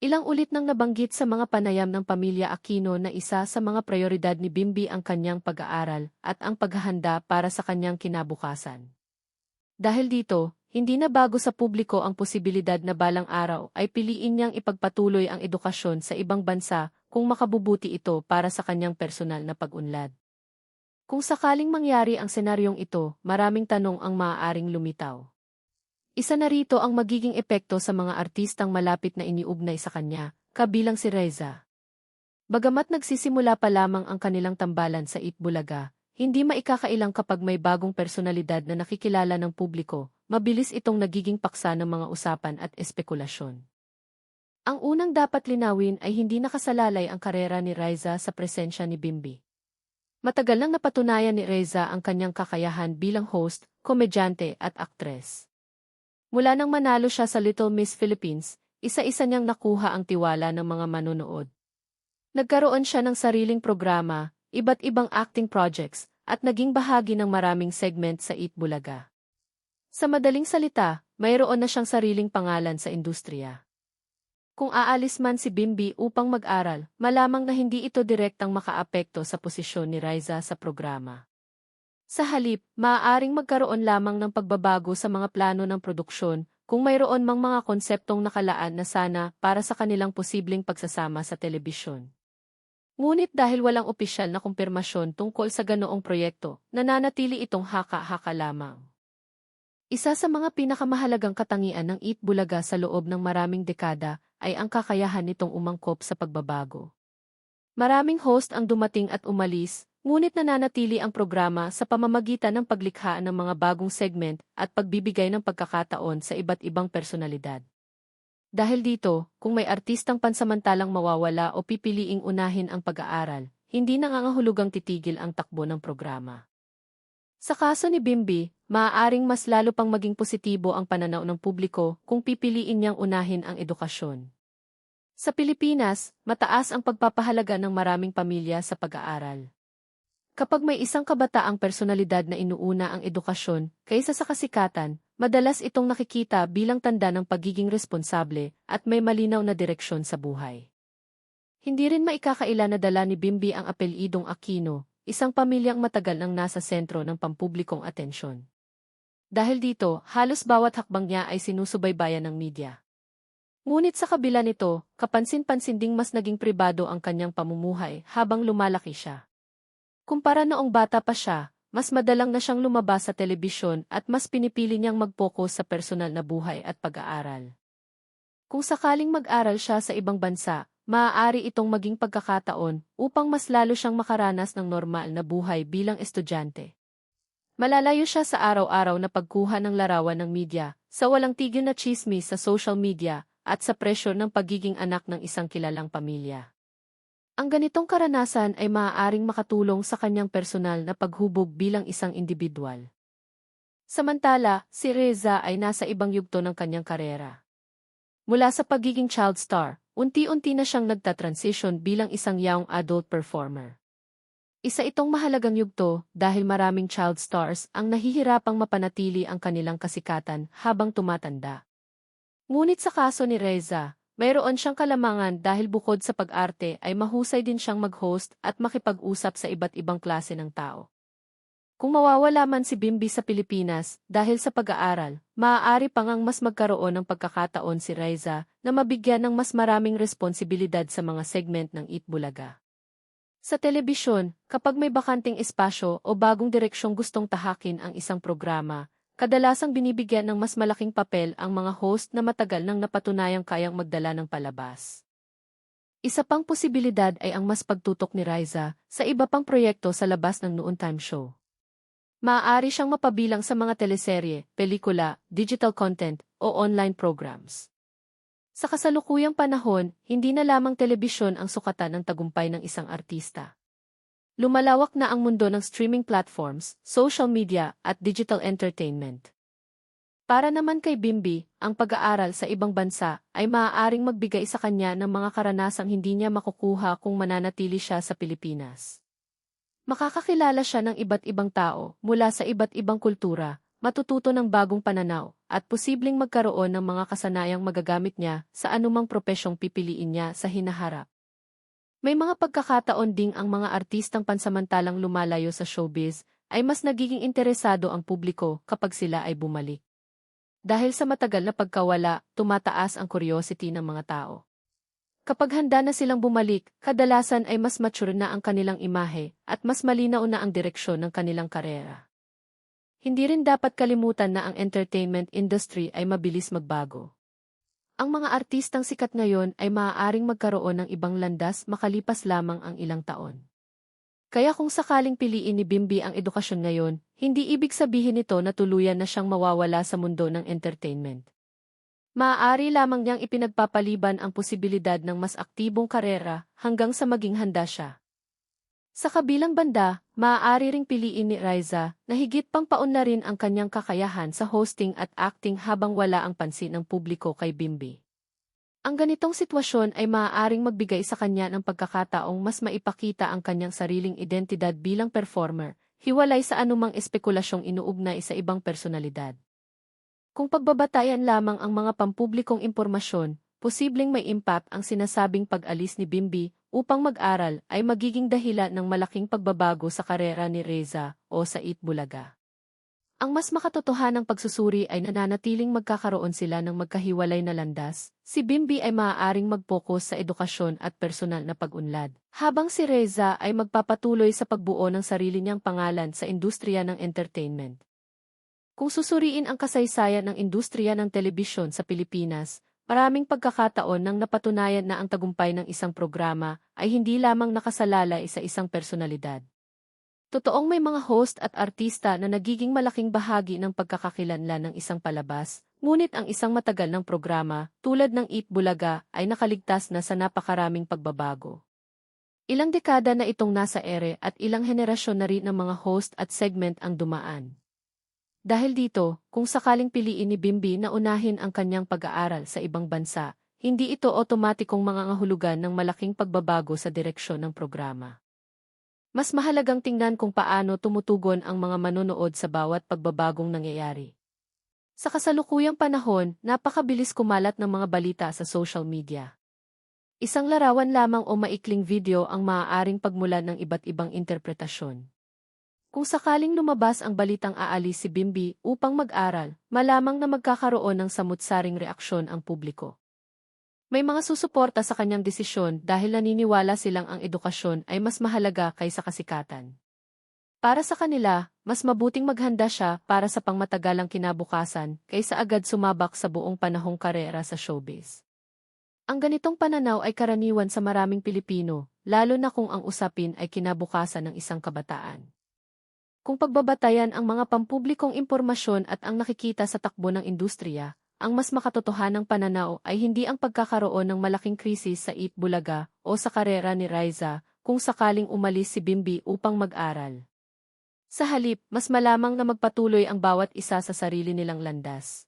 Ilang ulit nang nabanggit sa mga panayam ng pamilya Aquino na isa sa mga prioridad ni Bimby ang kanyang pag-aaral at ang paghahanda para sa kanyang kinabukasan. Dahil dito, hindi na bago sa publiko ang posibilidad na balang araw ay piliin niyang ipagpatuloy ang edukasyon sa ibang bansa kung makabubuti ito para sa kanyang personal na pag-unlad. Kung sakaling mangyari ang senaryong ito, maraming tanong ang maaaring lumitaw. Isa na rito ang magiging epekto sa mga artistang malapit na iniugnay sa kanya, kabilang si Reza. Bagamat nagsisimula pa lamang ang kanilang tambalan sa Itbulaga, hindi maikakailang kapag may bagong personalidad na nakikilala ng publiko, mabilis itong nagiging paksa ng mga usapan at espekulasyon. Ang unang dapat linawin ay hindi nakasalalay ang karera ni Reza sa presensya ni Bimby. Matagal nang napatunayan ni Reza ang kanyang kakayahan bilang host, komedyante at aktres. Mula nang manalo siya sa Little Miss Philippines, isa-isa niyang nakuha ang tiwala ng mga manonood. Nagkaroon siya ng sariling programa, iba't ibang acting projects, at naging bahagi ng maraming segment sa Itbulaga. Sa madaling salita, mayroon na siyang sariling pangalan sa industriya. Kung aalis man si Bimby upang mag-aral, malamang na hindi ito direktang makaapekto sa posisyon ni Reza sa programa. Sa halip, maaaring magkaroon lamang ng pagbabago sa mga plano ng produksyon kung mayroon mang mga konseptong nakalaan na sana para sa kanilang posibleng pagsasama sa telebisyon. Ngunit dahil walang opisyal na kumpirmasyon tungkol sa ganoong proyekto, nananatili itong haka-haka lamang. Isa sa mga pinakamahalagang katangian ng Itbulaga sa loob ng maraming dekada ay ang kakayahan nitong umangkop sa pagbabago. Maraming host ang dumating at umalis, ngunit nananatili ang programa sa pamamagitan ng paglikha ng mga bagong segment at pagbibigay ng pagkakataon sa iba't ibang personalidad. Dahil dito, kung may artistang pansamantalang mawawala o pipiliing unahin ang pag-aaral, hindi nangangahulugang titigil ang takbo ng programa. Sa kaso ni Bimby, maaaring mas lalo pang maging positibo ang pananaw ng publiko kung pipiliin niyang unahin ang edukasyon. Sa Pilipinas, mataas ang pagpapahalaga ng maraming pamilya sa pag-aaral. Kapag may isang kabataang personalidad na inuuna ang edukasyon kaysa sa kasikatan, madalas itong nakikita bilang tanda ng pagiging responsable at may malinaw na direksyon sa buhay. Hindi rin maikakaila na dala ni Bimby ang apelyidong Aquino, isang pamilyang matagal nang nasa sentro ng pampublikong atensyon. Dahil dito, halos bawat hakbang niya ay sinusubaybayan ng media. Ngunit sa kabila nito, kapansin-pansin ding mas naging pribado ang kanyang pamumuhay habang lumalaki siya. Kumpara noong bata pa siya, mas madalang na siyang lumabas sa telebisyon at mas pinipili niyang mag-focus sa personal na buhay at pag-aaral. Kung sakaling mag-aral siya sa ibang bansa, maaari itong maging pagkakataon upang mas lalo siyang makaranas ng normal na buhay bilang estudyante. Malalayo siya sa araw-araw na pagkuha ng larawan ng media, sa walang tigil na tsismis sa social media, at sa pressure ng pagiging anak ng isang kilalang pamilya. Ang ganitong karanasan ay maaaring makatulong sa kanyang personal na paghubog bilang isang individual. Samantala, si Reza ay nasa ibang yugto ng kanyang karera. Mula sa pagiging child star, unti-unti na siyang nagtatransition bilang isang young adult performer. Isa itong mahalagang yugto dahil maraming child stars ang nahihirapang mapanatili ang kanilang kasikatan habang tumatanda. Ngunit sa kaso ni Reza, mayroon siyang kalamangan dahil bukod sa pag-arte ay mahusay din siyang mag-host at makipag-usap sa iba't ibang klase ng tao. Kung mawawala man si Bimby sa Pilipinas dahil sa pag-aaral, maaari pang ang mas magkaroon ng pagkakataon si Reza na mabigyan ng mas maraming responsibilidad sa mga segment ng Itbulaga. Sa telebisyon, kapag may bakanting espasyo o bagong direksyong gustong tahakin ang isang programa, kadalasang binibigyan ng mas malaking papel ang mga host na matagal nang napatunayang kayang magdala ng palabas. Isa pang posibilidad ay ang mas pagtutok ni Reza sa iba pang proyekto sa labas ng noontime show. Maaari siyang mapabilang sa mga teleserye, pelikula, digital content, o online programs. Sa kasalukuyang panahon, hindi na lamang telebisyon ang sukatan ng tagumpay ng isang artista. Lumalawak na ang mundo ng streaming platforms, social media, at digital entertainment. Para naman kay Bimby, ang pag-aaral sa ibang bansa ay maaaring magbigay sa kanya ng mga karanasang hindi niya makukuha kung mananatili siya sa Pilipinas. Makakakilala siya ng iba't ibang tao mula sa iba't ibang kultura, matututo ng bagong pananaw, at posibleng magkaroon ng mga kasanayang magagamit niya sa anumang propesyong pipiliin niya sa hinaharap. May mga pagkakataon ding ang mga artistang pansamantalang lumalayo sa showbiz ay mas nagiging interesado ang publiko kapag sila ay bumalik. Dahil sa matagal na pagkawala, tumataas ang curiosity ng mga tao. Kapag handa na silang bumalik, kadalasan ay mas mature na ang kanilang imahe at mas malinaw na ang direksyon ng kanilang karera. Hindi rin dapat kalimutan na ang entertainment industry ay mabilis magbago. Ang mga artistang sikat ngayon ay maaaring magkaroon ng ibang landas makalipas lamang ang ilang taon. Kaya kung sakaling piliin ni Bimby ang edukasyon ngayon, hindi ibig sabihin nito na tuluyan na siyang mawawala sa mundo ng entertainment. Maaari lamang niyang ipinagpapaliban ang posibilidad ng mas aktibong karera hanggang sa maging handa siya. Sa kabilang banda, maaari ring piliin ni Riza na higit pang paunlarin ang kanyang kakayahan sa hosting at acting habang wala ang pansin ng publiko kay Bimby. Ang ganitong sitwasyon ay maaaring magbigay sa kanya ng pagkakataong mas maipakita ang kanyang sariling identidad bilang performer, hiwalay sa anumang espekulasyong inuugnay sa ibang personalidad. Kung pagbabatayan lamang ang mga pampublikong impormasyon, posibleng may impact ang sinasabing pag-alis ni Bimby upang mag-aral ay magiging dahilan ng malaking pagbabago sa karera ni Reza o sa Eat Bulaga. Ang mas makatotohanang pagsusuri ay nananatiling magkakaroon sila ng magkahiwalay na landas. Si Bimby ay maaaring mag-focus sa edukasyon at personal na pag-unlad, habang si Reza ay magpapatuloy sa pagbuo ng sarili niyang pangalan sa industriya ng entertainment. Kung susuriin ang kasaysayan ng industriya ng telebisyon sa Pilipinas, maraming pagkakataon nang napatunayan na ang tagumpay ng isang programa ay hindi lamang nakasalalay sa isang personalidad. Totoong may mga host at artista na nagiging malaking bahagi ng pagkakakilanlan ng isang palabas, ngunit ang isang matagal ng programa, tulad ng Eat Bulaga, ay nakaligtas na sa napakaraming pagbabago. Ilang dekada na itong nasa ere at ilang henerasyon na rin ng mga host at segment ang dumaan. Dahil dito, kung sakaling piliin ni Bimby na unahin ang kanyang pag-aaral sa ibang bansa, hindi ito otomatikong mangangahulugan ng malaking pagbabago sa direksyon ng programa. Mas mahalagang tingnan kung paano tumutugon ang mga manonood sa bawat pagbabagong nangyayari. Sa kasalukuyang panahon, napakabilis kumalat ng mga balita sa social media. Isang larawan lamang o maikling video ang maaaring pagmulan ng iba't ibang interpretasyon. Kung sakaling lumabas ang balitang aalis si Bimby upang mag-aral, malamang na magkakaroon ng samut-saring reaksyon ang publiko. May mga susuporta sa kanyang desisyon dahil naniniwala silang ang edukasyon ay mas mahalaga kaysa kasikatan. Para sa kanila, mas mabuting maghanda siya para sa pangmatagalang kinabukasan kaysa agad sumabak sa buong panahong karera sa showbiz. Ang ganitong pananaw ay karaniwan sa maraming Pilipino, lalo na kung ang usapin ay kinabukasan ng isang kabataan. Kung pagbabatayan ang mga pampublikong impormasyon at ang nakikita sa takbo ng industriya, ang mas makatotohanang pananaw ay hindi ang pagkakaroon ng malaking krisis sa Eat Bulaga o sa karera ni Riza kung sakaling umalis si Bimby upang mag-aral. Sa halip, mas malamang na magpatuloy ang bawat isa sa sarili nilang landas.